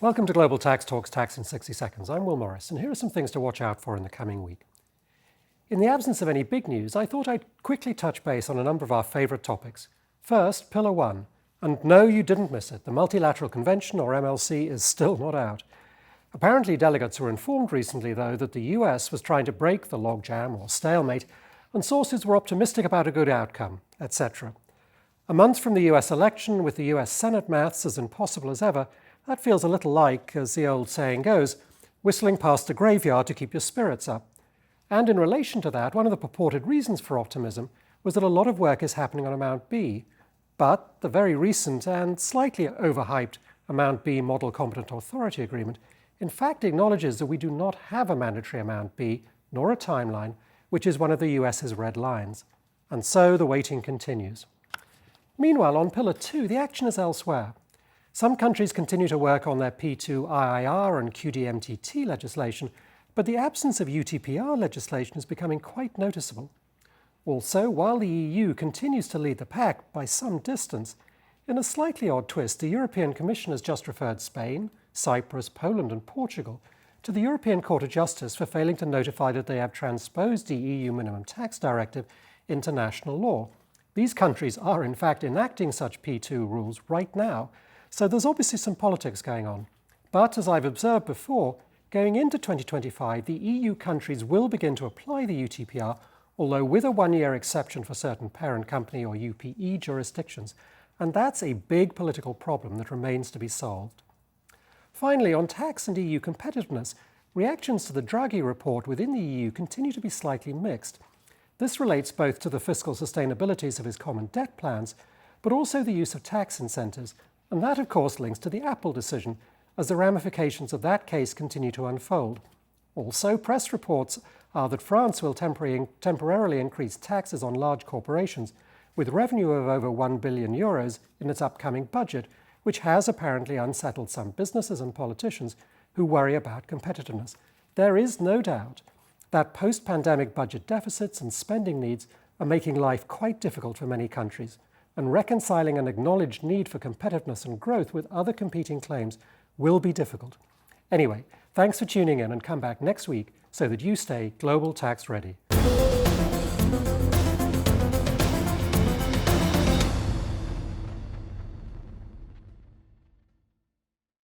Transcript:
Welcome to Global Tax Talks Tax in 60 Seconds. I'm Will Morris, and here are some things to watch out for in the coming week. In the absence of any big news, I thought I'd quickly touch base on a number of our favourite topics. First, Pillar One. And no, you didn't miss it. The Multilateral Convention, or MLC, is still not out. Apparently, delegates were informed recently, though, that the US was trying to break the logjam or stalemate, and sources were optimistic about a good outcome, etc. A month from the US election, with the US Senate maths as impossible as ever, that feels a little like, as the old saying goes, whistling past a graveyard to keep your spirits up. And in relation to that, one of the purported reasons for optimism was that a lot of work is happening on Amount B, but the very recent and slightly overhyped Amount B Model Competent Authority Agreement in fact acknowledges that we do not have a mandatory Amount B, nor a timeline, which is one of the US's red lines. And so the waiting continues. Meanwhile, on Pillar 2, the action is elsewhere. Some countries continue to work on their P2 IIR and QDMTT legislation, but the absence of UTPR legislation is becoming quite noticeable. Also, while the EU continues to lead the pack by some distance, in a slightly odd twist, the European Commission has just referred Spain, Cyprus, Poland and Portugal to the European Court of Justice for failing to notify that they have transposed the EU Minimum Tax Directive into national law. These countries are in fact enacting such P2 rules right now, so there's obviously some politics going on. But as I've observed before, going into 2025, the EU countries will begin to apply the UTPR, although with a one-year exception for certain parent company or UPE jurisdictions, and that's a big political problem that remains to be solved. Finally, on tax and EU competitiveness, reactions to the Draghi report within the EU continue to be slightly mixed. This relates both to the fiscal sustainabilities of his common debt plans, but also the use of tax incentives, and that, of course, links to the Apple decision, as the ramifications of that case continue to unfold. Also, press reports are that France will temporarily increase taxes on large corporations, with revenue of over €1 billion in its upcoming budget, which has apparently unsettled some businesses and politicians who worry about competitiveness. There is no doubt that post-pandemic budget deficits and spending needs are making life quite difficult for many countries, and reconciling an acknowledged need for competitiveness and growth with other competing claims will be difficult. Anyway, thanks for tuning in, and come back next week so that you stay global tax ready.